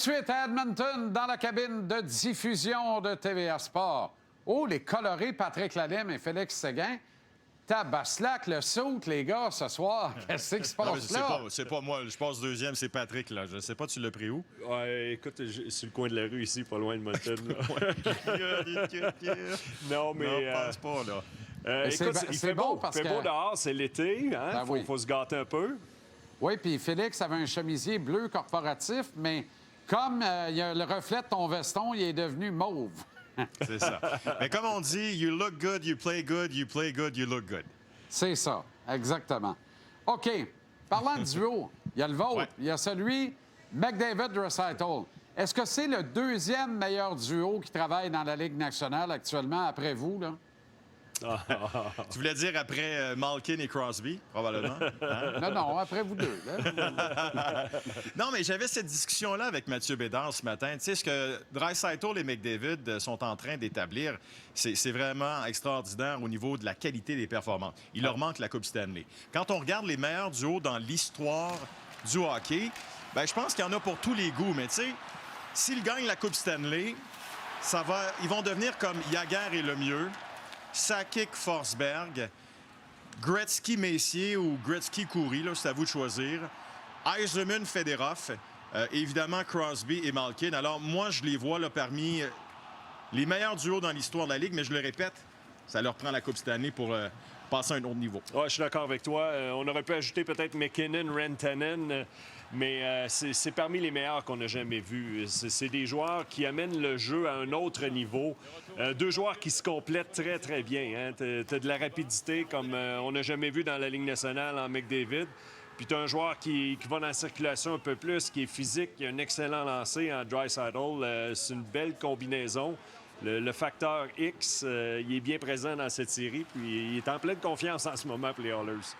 Suite à Edmonton, dans la cabine de diffusion de TVA Sport. Oh, les colorés Patrick Lalime et Félix Séguin. Tabaslac, le saut, les gars, ce soir. Qu'est-ce qui se passe là? C'est pas moi. Je passe deuxième, c'est Patrick, là. Je sais pas, tu l'as pris où? Ouais, écoute, sur le coin de la rue ici, pas loin de Moncton. Non, mais... Non, pense pas, là. Écoute, il fait beau, parce que... beau dehors, c'est l'été, hein? Ben Faut se gâter un peu. Oui, puis Félix avait un chemisier bleu corporatif, mais comme il y a le reflet de ton veston, il est devenu mauve. C'est ça. Mais comme on dit, you look good, you play good, you play good, you look good. C'est ça, exactement. OK. Parlant de duo, il y a le vôtre, il y a celui McDavid-Draisaitl. Est-ce que c'est le deuxième meilleur duo qui travaille dans la Ligue nationale actuellement, après vous, là? Tu voulais dire après Malkin et Crosby, probablement? Hein? Non, après vous deux. Là. Non, mais j'avais cette discussion-là avec Mathieu Bédard ce matin. Tu sais, ce que Draisaitl et McDavid sont en train d'établir, c'est vraiment extraordinaire au niveau de la qualité des performances. Il leur manque la Coupe Stanley. Quand on regarde les meilleurs duos dans l'histoire du hockey, bien, je pense qu'il y en a pour tous les goûts. Mais tu sais, s'ils gagnent la Coupe Stanley, ils vont devenir comme Jagr et Lemieux, Sakic-Forsberg, Gretzky-Messier ou Gretzky-Coury, là, c'est à vous de choisir. Yzerman-Fedorov, évidemment Crosby et Malkin. Alors, moi, je les vois là, parmi les meilleurs duos dans l'histoire de la Ligue, mais je le répète, ça leur prend la Coupe Stanley pour passer à un autre niveau. Ouais, je suis d'accord avec toi. On aurait pu ajouter peut-être McKinnon, Rantanen, mais c'est parmi les meilleurs qu'on n'a jamais vus. C'est des joueurs qui amènent le jeu à un autre niveau. Deux joueurs qui se complètent très, très bien. Hein. T'as de la rapidité comme on n'a jamais vu dans la Ligue nationale en McDavid. Puis tu as un joueur qui va dans la circulation un peu plus, qui est physique, qui a un excellent lancer en Draisaitl. C'est une belle combinaison. Le facteur X, il est bien présent dans cette série, puis il est en pleine confiance en ce moment pour les Oilers.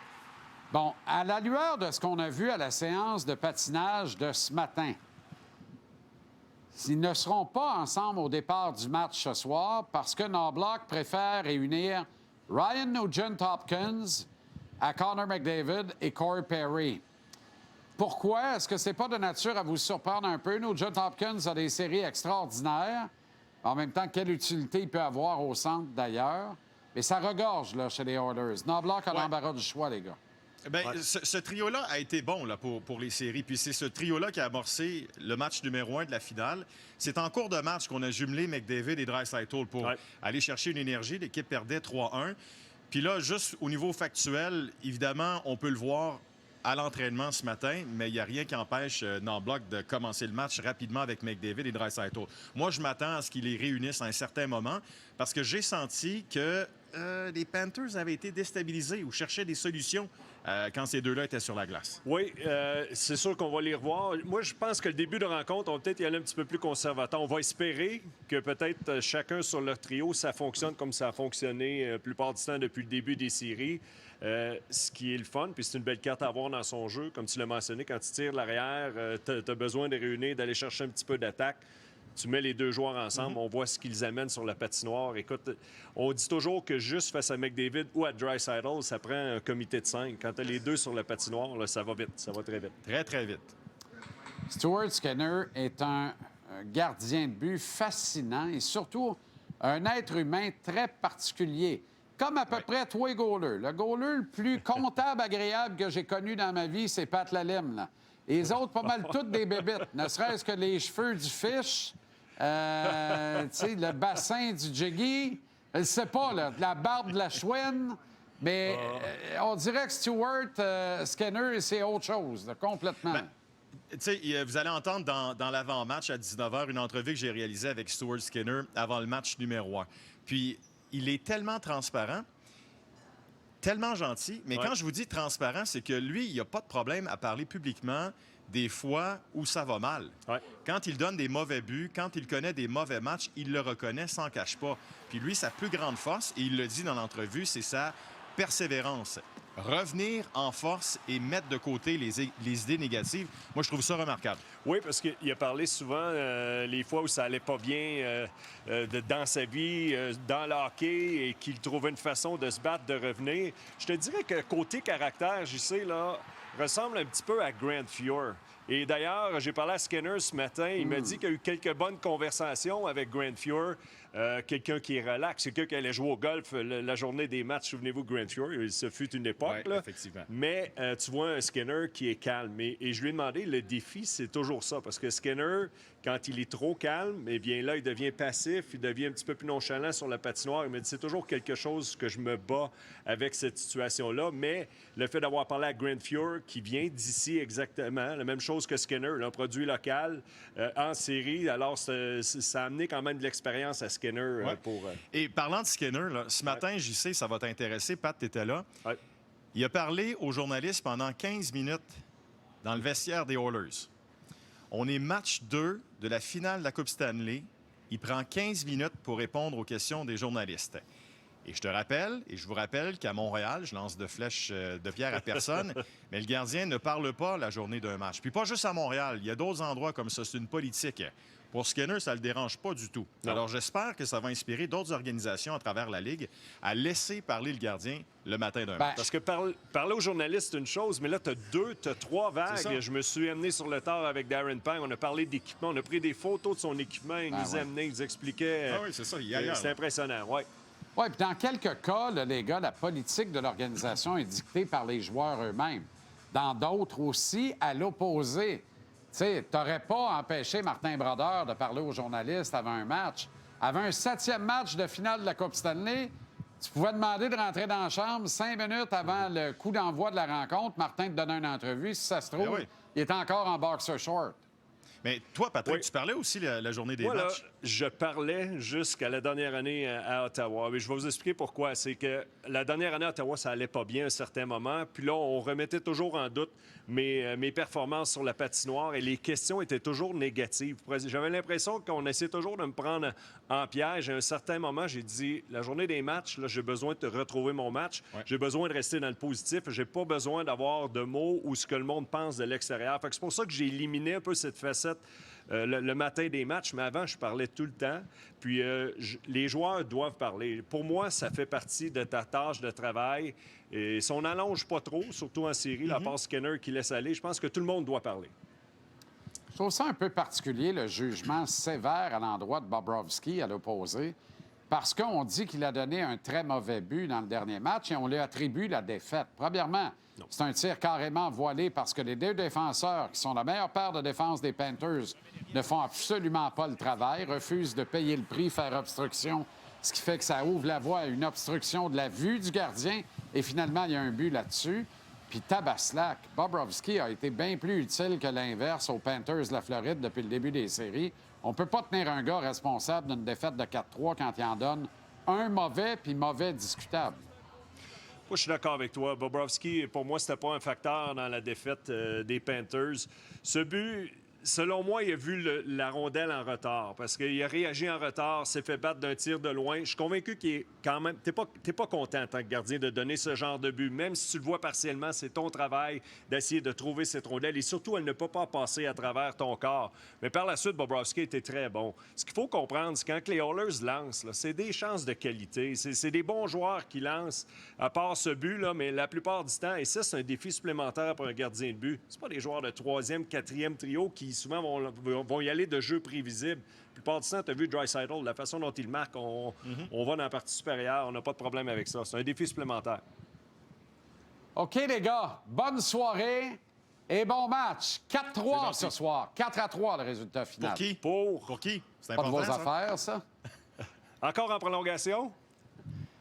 Bon, à la lueur de ce qu'on a vu à la séance de patinage de ce matin, ils ne seront pas ensemble au départ du match ce soir parce que Knoblauch préfère réunir Ryan Nugent-Hopkins à Connor McDavid et Corey Perry. Pourquoi? Est-ce que c'est pas de nature à vous surprendre un peu? Nugent-Hopkins a des séries extraordinaires. En même temps, quelle utilité il peut avoir au centre, d'ailleurs. Mais ça regorge, là, chez les Oilers. Knoblauch a l'embarras du choix, les gars. Bien, ce trio-là a été bon là, pour les séries. Puis c'est ce trio-là qui a amorcé le match numéro 1 de la finale. C'est en cours de match qu'on a jumelé McDavid et Draisaitl pour aller chercher une énergie. L'équipe perdait 3-1. Puis là, juste au niveau factuel, évidemment, on peut le voir à l'entraînement ce matin, mais il n'y a rien qui empêche Knoblauch de commencer le match rapidement avec McDavid et Draisaitl. Moi, je m'attends à ce qu'ils les réunissent à un certain moment parce que j'ai senti que les Panthers avaient été déstabilisés ou cherchaient des solutions quand ces deux-là étaient sur la glace. Oui, c'est sûr qu'on va les revoir. Moi, je pense que le début de rencontre, on va peut-être y aller un petit peu plus conservateur. On va espérer que peut-être chacun sur leur trio, ça fonctionne comme ça a fonctionné la plupart du temps depuis le début des séries. Ce qui est le fun, puis c'est une belle carte à avoir dans son jeu. Comme tu l'as mentionné, quand tu tires l'arrière, tu as besoin de réunir, d'aller chercher un petit peu d'attaque. Tu mets les deux joueurs ensemble, on voit ce qu'ils amènent sur la patinoire. Écoute, on dit toujours que juste face à McDavid ou à Draisaitl, ça prend un comité de 5. Quand tu as les deux sur la patinoire, là, ça va vite, ça va très vite. Très, très vite. Stuart Skinner est un gardien de but fascinant et surtout un être humain très particulier. Comme à peu près toi, goaler. Le goaler le plus comptable, agréable que j'ai connu dans ma vie, c'est Pat Lalime, là. Et les autres, pas mal toutes des bébites. Ne serait-ce que les cheveux du fish, le bassin du jiggy, je sais pas, là, la barbe de la chouine. Mais on dirait que Stuart Skinner, c'est autre chose, là, complètement. Tu sais, vous allez entendre dans l'avant-match à 19h une entrevue que j'ai réalisée avec Stuart Skinner avant le match numéro 1. Puis, il est tellement transparent, tellement gentil, mais quand je vous dis transparent, c'est que lui, il n'a pas de problème à parler publiquement des fois où ça va mal. Quand il donne des mauvais buts, quand il connaît des mauvais matchs, il le reconnaît sans cache pas. Puis lui, sa plus grande force, et il le dit dans l'entrevue, c'est sa persévérance. Revenir en force et mettre de côté les idées négatives, moi, je trouve ça remarquable. Oui, parce qu'il a parlé souvent les fois où ça allait pas bien dans sa vie, dans le hockey, et qu'il trouvait une façon de se battre, de revenir. Je te dirais que côté caractère, j'y sais, là, ressemble un petit peu à Grant Fuhr. Et d'ailleurs, j'ai parlé à Skinner ce matin. Il m'a dit qu'il y a eu quelques bonnes conversations avec Grant Fuhr. Quelqu'un qui est relax, quelqu'un qui allait jouer au golf la journée des matchs. Souvenez-vous, Grant Fuhr, ce fut une époque. Oui, là. effectivement. Mais tu vois un Skinner qui est calme. Et je lui ai demandé, le défi, c'est toujours ça. Parce que Skinner, quand il est trop calme, eh bien là, il devient passif, il devient un petit peu plus nonchalant sur la patinoire. Il me dit, c'est toujours quelque chose que je me bats avec cette situation-là. Mais le fait d'avoir parlé à Grant Fuhr, qui vient d'ici exactement, la même chose que Skinner, un produit local en série. Alors, ça a amené quand même de l'expérience à Skinner. Et parlant de Skinner, là, ce matin, j'y sais, ça va t'intéresser. Pat, tu étais là. Ouais. Il a parlé aux journalistes pendant 15 minutes dans le vestiaire des Oilers. On est match 2 de la finale de la Coupe Stanley. Il prend 15 minutes pour répondre aux questions des journalistes. Et je te rappelle, et je vous rappelle qu'à Montréal, je lance de flèches de pierre à personne, mais le gardien ne parle pas la journée d'un match. Puis pas juste à Montréal, il y a d'autres endroits comme ça. C'est une politique. Pour Skinner, ça ne le dérange pas du tout. Non. Alors, j'espère que ça va inspirer d'autres organisations à travers la Ligue à laisser parler le gardien le matin d'un match. Parce que parler aux journalistes, c'est une chose, mais là, tu as 3 vagues. Je me suis amené sur le tard avec Darren Pang. On a parlé d'équipement. On a pris des photos de son équipement. Il nous a amené, il nous expliquait. Ah oui, c'est ça. Il y a c'est impressionnant, oui. Oui, puis dans quelques cas, là, les gars, la politique de l'organisation est dictée par les joueurs eux-mêmes. Dans d'autres aussi, à l'opposé. Tu sais, tu n'aurais pas empêché Martin Brodeur de parler aux journalistes avant un match. Avant un 7e match de finale de la Coupe Stanley, tu pouvais demander de rentrer dans la chambre 5 minutes avant le coup d'envoi de la rencontre. Martin te donnait une entrevue. Si ça se trouve, il est encore en boxer short. Mais toi, Patrick, tu parlais aussi la journée des Moi, matchs. là, je parlais jusqu'à la dernière année à Ottawa. Mais je vais vous expliquer pourquoi. C'est que la dernière année à Ottawa, ça allait pas bien à un certain moment. Puis là, on remettait toujours en doute mes performances sur la patinoire et les questions étaient toujours négatives. J'avais l'impression qu'on essayait toujours de me prendre en piège. À un certain moment, j'ai dit, la journée des matchs, là, j'ai besoin de retrouver mon match. Ouais. J'ai besoin de rester dans le positif. J'ai pas besoin d'avoir de mots ou ce que le monde pense de l'extérieur. Fait que c'est pour ça que j'ai éliminé un peu cette facette le matin des matchs, mais avant, je parlais tout le temps. Puis les joueurs doivent parler. Pour moi, ça fait partie de ta tâche de travail. Et si on n'allonge pas trop, surtout en série, la part Skinner qui laisse aller, je pense que tout le monde doit parler. Je trouve ça un peu particulier, le jugement sévère à l'endroit de Bobrovsky à l'opposé, parce qu'on dit qu'il a donné un très mauvais but dans le dernier match et on lui attribue la défaite. Premièrement, c'est un tir carrément voilé parce que les 2 défenseurs, qui sont la meilleure paire de défense des Panthers, ne font absolument pas le travail, refusent de payer le prix, faire obstruction, ce qui fait que ça ouvre la voie à une obstruction de la vue du gardien. Et finalement, il y a un but là-dessus. Puis Tabaslac, Bobrovsky a été bien plus utile que l'inverse aux Panthers de la Floride depuis le début des séries. On peut pas tenir un gars responsable d'une défaite de 4-3 quand il en donne un mauvais puis mauvais discutable. Moi, je suis d'accord avec toi. Bobrovsky, pour moi, c'était pas un facteur dans la défaite des Panthers. Ce but, selon moi, il a vu la rondelle en retard parce qu'il a réagi en retard, s'est fait battre d'un tir de loin. Je suis convaincu qu'il est quand même... T'es pas content en tant que gardien de donner ce genre de but. Même si tu le vois partiellement, c'est ton travail d'essayer de trouver cette rondelle et surtout, elle ne peut pas passer à travers ton corps. Mais par la suite, Bobrovsky était très bon. Ce qu'il faut comprendre, c'est quand les Oilers lancent, là, c'est des chances de qualité. C'est des bons joueurs qui lancent, à part ce but-là, mais la plupart du temps, et ça, c'est un défi supplémentaire pour un gardien de but. C'est pas des joueurs de 3e, 4e trio qui souvent vont y aller de jeu prévisible. La plupart du temps, tu as vu Draisaitl, la façon dont il marque, on va dans la partie supérieure, on n'a pas de problème avec ça. C'est un défi supplémentaire. OK, les gars, bonne soirée et bon match. 4-3 ce soir. 4-3, le résultat final. Pour qui? Pour qui? C'est pas de important, vos affaires, ça? Encore en prolongation?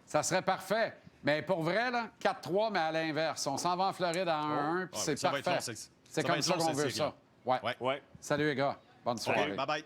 Ça serait parfait. Mais pour vrai, là, 4-3, mais à l'inverse. On s'en va en Floride à 1-1, puis c'est parfait. C'est comme ça qu'on veut ça. Ouais. Ouais. Salut, les gars. Bonne soirée. Bye-bye.